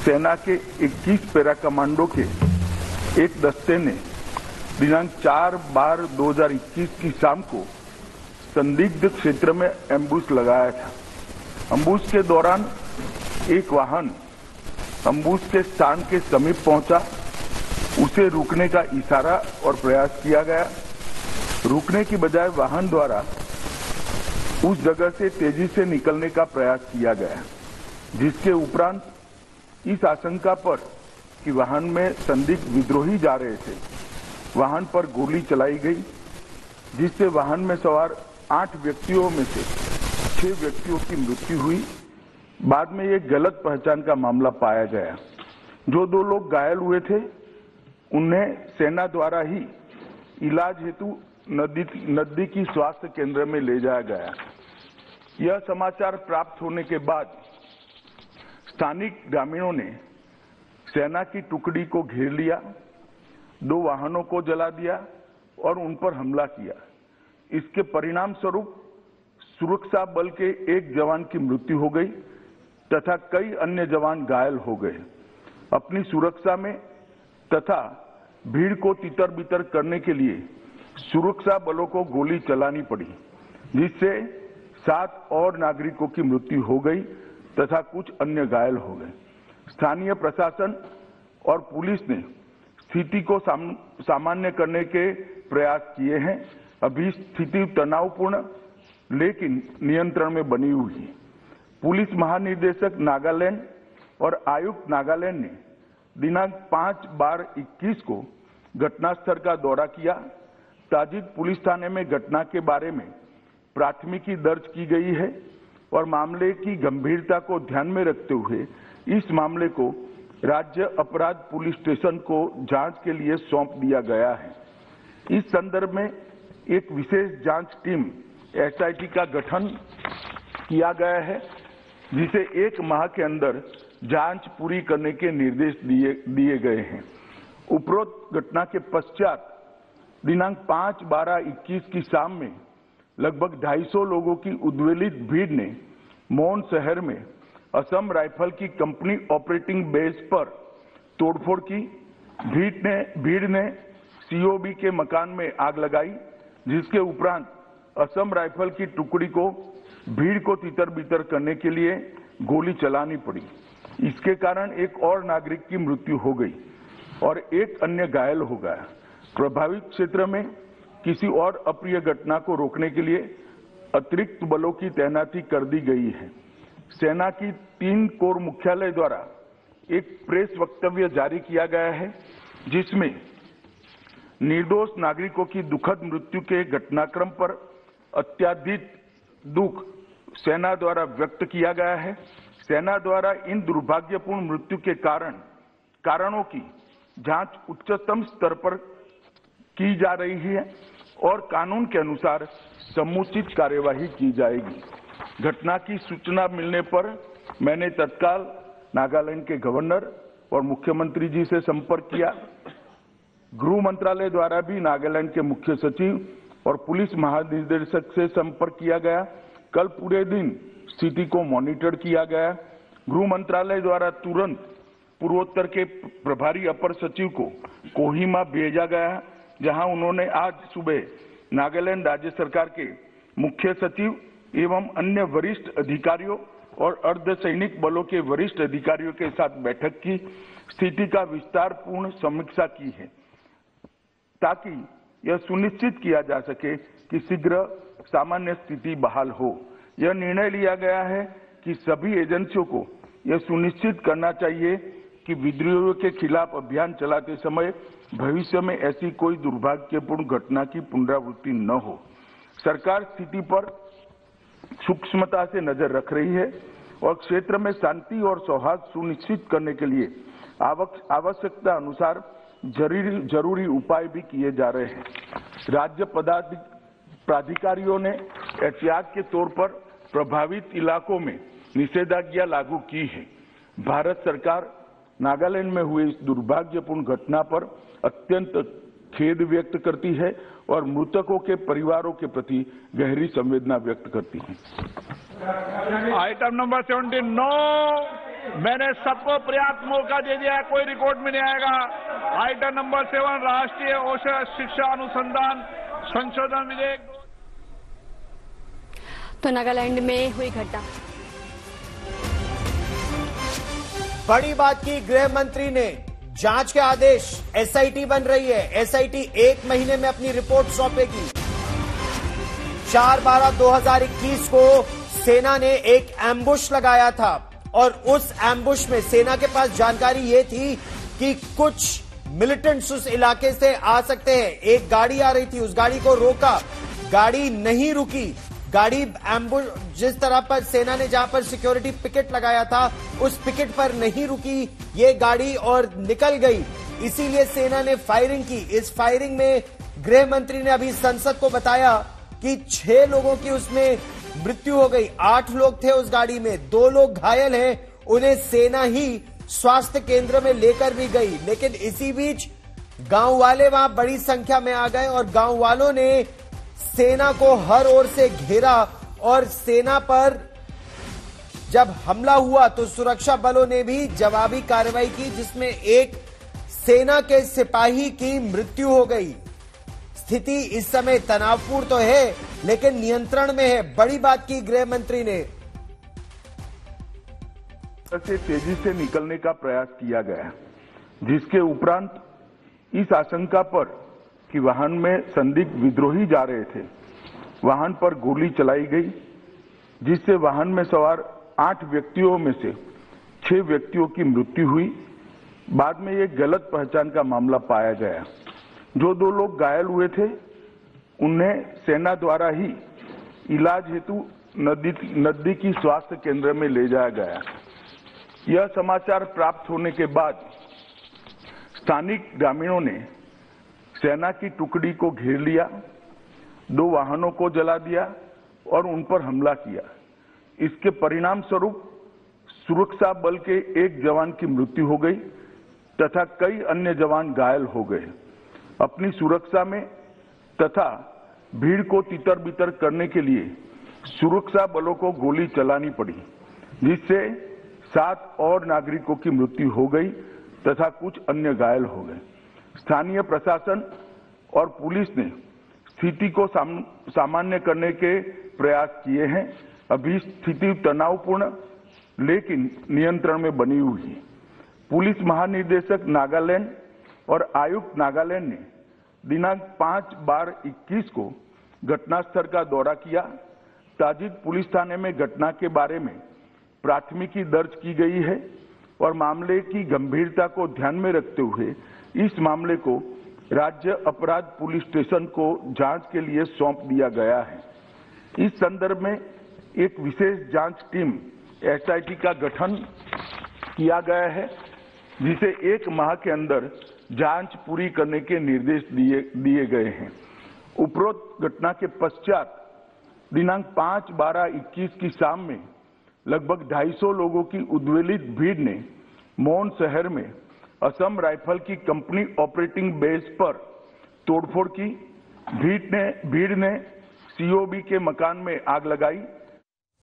सेना के 21 para commando के एक दस्ते ने दिनांक 4/12/2021 की शाम को संदिग्ध क्षेत्र में एम्बुश लगाया था। एम्बुश के दौरान एक वाहन एम्बुश के स्थान के समीप पहुंचा, उसे रुकने का इशारा और प्रयास किया गया। रुकने की बजाय वाहन द्वारा उस जगह से तेजी से निकलने का प्रयास किया गया, जिसके उपरांत इस आशंका पर कि वाहन में संदिग्ध विद्रोही जा रहे थे, वाहन पर गोली चलाई गई, जिससे वाहन में सवार 8 व्यक्तियों में से 6 व्यक्तियों की मृत्यु हुई। बाद में एक गलत पहचान का मामला पाया गया। जो 2 लोग घायल हुए थे, उन्हें सेना द्वारा ही इलाज हेतु नजदीकी स्वास्थ्य केंद्र में ले जाया गया। यह समाचार प्राप्त होने के बाद स्थानिक ग्रामीणों ने सेना की टुकड़ी को घेर लिया, 2 वाहनों को जला दिया और उन पर हमला किया। इसके परिणाम स्वरूप सुरक्षा बल के एक जवान की मृत्यु हो गई तथा कई अन्य जवान घायल हो गए। अपनी सुरक्षा में तथा भीड़ को तितर-बितर करने के लिए सुरक्षा बलों को गोली चलानी पड़ी, जिससे 7 और नागरिकों की मृत्यु हो गई तथा कुछ अन्य घायल हो गए। स्थानीय प्रशासन और पुलिस ने स्थिति को सामान्य करने के प्रयास किए हैं। अभी स्थिति तनावपूर्ण लेकिन नियंत्रण में बनी हुई है। पुलिस महानिदेशक नागालैंड और आयुक्त नागालैंड ने दिनांक 5/12/21 को घटनास्थल का दौरा किया। ताजिक पुलिस थाने में घटना के बारे में प्राथमिकी दर्ज की गई है और मामले की गंभीरता को ध्यान में रखते हुए इस मामले को राज्य अपराध पुलिस स्टेशन को जांच के लिए सौंप दिया गया है। इस संदर्भ में एक विशेष जांच टीम SIT का गठन किया गया है, जिसे 1 माह के अंदर जांच पूरी करने के निर्देश दिए गए हैं। उपरोक्त घटना के पश्चात दिनांक 5/12/21 की शाम में लगभग 250 लोगों की उद्वेलित भीड़ ने मौन शहर में असम राइफल की कंपनी ऑपरेटिंग बेस पर तोड़फोड़ की। भीड़ ने COB के मकान में आग लगाई, जिसके उपरांत असम राइफल की टुकड़ी को भीड़ को तितर-बितर करने के लिए गोली चलानी पड़ी। इसके कारण एक और नागरिक की मृत्यु हो गई और एक अन्य घायल हो गया। प्रभावित क्षेत्र में किसी और अप्रिय घटना को रोकने के लिए अतिरिक्त बलों की तैनाती कर दी गई है। सेना की 3 कोर मुख्यालय द्वारा एक प्रेस वक्तव्य जारी किया गया है, जिसमें निर्दोष नागरिकों की दुखद मृत्यु के घटनाक्रम पर अत्यधिक दुख सेना द्वारा व्यक्त किया गया है। सेना द्वारा इन दुर्भाग्यपूर्ण मृत्यु के कारणों की जांच उच्चतम स्तर पर की जा रही है और कानून के अनुसार समुचित कार्यवाही की जाएगी। घटना की सूचना मिलने पर मैंने तत्काल नागालैंड के गवर्नर और मुख्यमंत्री जी से संपर्क किया। गृह मंत्रालय द्वारा भी नागालैंड के मुख्य सचिव और पुलिस महानिदेशक से संपर्क किया गया। कल पूरे दिन स्थिति को मॉनिटर किया गया। गृह मंत्रालय द्वारा तुरंत पूर्वोत्तर के प्रभारी अपर सचिव को कोहिमा भेजा गया, जहां उन्होंने आज सुबह नागालैंड राज्य सरकार के मुख्य सचिव एवं अन्य वरिष्ठ अधिकारियों और अर्धसैनिक बलों के वरिष्ठ अधिकारियों के साथ बैठक की, स्थिति का विस्तारपूर्ण समीक्षा की है, ताकि यह सुनिश्चित किया जा सके कि शीघ्र सामान्य स्थिति बहाल हो। यह निर्णय लिया गया है कि सभी एजेंसियों को यह सुनिश्चित करना चाहिए कि विद्रोहियों के खिलाफ अभियान चलाते समय भविष्य में ऐसी कोई दुर्भाग्यपूर्ण घटना की पुनरावृत्ति न हो। सरकार स्थिति पर सूक्ष्मता से नजर रख रही है और क्षेत्र में शांति और सौहार्द सुनिश्चित करने के लिए आवश्यकता अनुसार जरूरी उपाय भी किए जा रहे हैं। राज्य प्राधिकारियों ने एहतियात के तौर पर प्रभावित इलाकों में निषेधाज्ञा लागू की है। भारत सरकार नागालैंड में हुई इस दुर्भाग्यपूर्ण घटना पर अत्यंत खेद व्यक्त करती है और मृतकों के परिवारों के प्रति गहरी संवेदना व्यक्त करती है। आइटम नंबर 79 मैंने सबको पर्याप्त मौका दे दिया है, कोई रिकॉर्ड में नहीं आएगा। आइटम नंबर 7 राष्ट्रीय औषध शिक्षा अनुसंधान संशोधन विधेयक। तो नागालैंड में हुई घटना। बड़ी बात की गृह मंत्री ने, जांच के आदेश, एसआईटी बन रही है। एसआईटी 1 महीने में अपनी रिपोर्ट सौंपेगी। 4/12/2021 को सेना ने एक एम्बुश लगाया था और उस एम्बुश में सेना के पास जानकारी ये थी कि कुछ मिलिटेंट्स उस इलाके से आ सकते हैं। एक गाड़ी आ रही थी, उस गाड़ी को रोका, गाड़ी नहीं रुकी। गाड़ी एम्बुश जिस तरह पर सेना ने जहां पर सिक्योरिटी पिकेट लगाया था उस पिकेट पर नहीं रुकी ये गाड़ी और निकल गई। इसीलिए सेना ने फायरिंग की। इस फायरिंग में गृह मंत्री ने अभी संसद को बताया कि 6 लोगों की उसमें मृत्यु हो गई। 8 लोग थे उस गाड़ी में, 2 लोग घायल हैं। उन्हें सेना ही स्वास्थ्य केंद्र में लेकर भी गई। लेकिन इसी बीच गांव वाले वहां बड़ी संख्या में आ गए और गांव वालों ने सेना को हर ओर से घेरा और सेना पर जब हमला हुआ तो सुरक्षा बलों ने भी जवाबी कार्रवाई की, जिसमें एक सेना के सिपाही की मृत्यु हो गई। स्थिति इस समय तनावपूर्ण तो है लेकिन नियंत्रण में है। बड़ी बात की गृह मंत्री ने। से तेजी से निकलने का प्रयास किया गया, जिसके उपरांत इस आशंका पर कि वाहन में संदिग्ध विद्रोही जा रहे थे, वाहन पर गोली चलाई गई, जिससे वाहन में सवार 8 व्यक्तियों में से 6 व्यक्तियों की मृत्यु हुई। बाद में एक गलत पहचान का मामला पाया गया। जो 2 लोग घायल हुए थे उन्हें सेना द्वारा ही इलाज हेतु नजदीकी स्वास्थ्य केंद्र में ले जाया गया। यह समाचार प्राप्त होने के बाद स्थानिक ग्रामीणों ने सेना की टुकड़ी को घेर लिया, 2 वाहनों को जला दिया और उन पर हमला किया। इसके परिणाम स्वरूप सुरक्षा बल के एक जवान की मृत्यु हो गई तथा कई अन्य जवान घायल हो गए। अपनी सुरक्षा में तथा भीड़ को तितर-बितर करने के लिए सुरक्षा बलों को गोली चलानी पड़ी, जिससे 7 और नागरिकों की मृत्यु हो गई तथा कुछ अन्य घायल हो गए। स्थानीय प्रशासन और पुलिस ने स्थिति को सामान्य करने के प्रयास किए हैं। अभी स्थिति तनावपूर्ण लेकिन नियंत्रण में बनी हुई है। पुलिस महानिदेशक नागालैंड और आयुक्त नागालैंड ने दिनांक 5/12/21 को घटनास्थल का दौरा किया। ताजिद पुलिस थाने में घटना के बारे में प्राथमिकी दर्ज की गई है और मामले की गंभीरता को ध्यान में रखते हुए इस मामले को राज्य अपराध पुलिस स्टेशन को जांच के लिए सौंप दिया गया है। इस संदर्भ में एक विशेष जांच टीम एसआईटी का गठन किया गया है, जिसे 1 माह के अंदर जांच पूरी करने के निर्देश दिए गए हैं। उपरोक्त घटना के पश्चात दिनांक 5/12/21 की शाम में लगभग 250 लोगों की उद्वेलित भीड़ ने मोन शहर में असम राइफल की कंपनी ऑपरेटिंग बेस पर तोड़फोड़ की। भीड़ ने सीओबी के मकान में आग लगाई।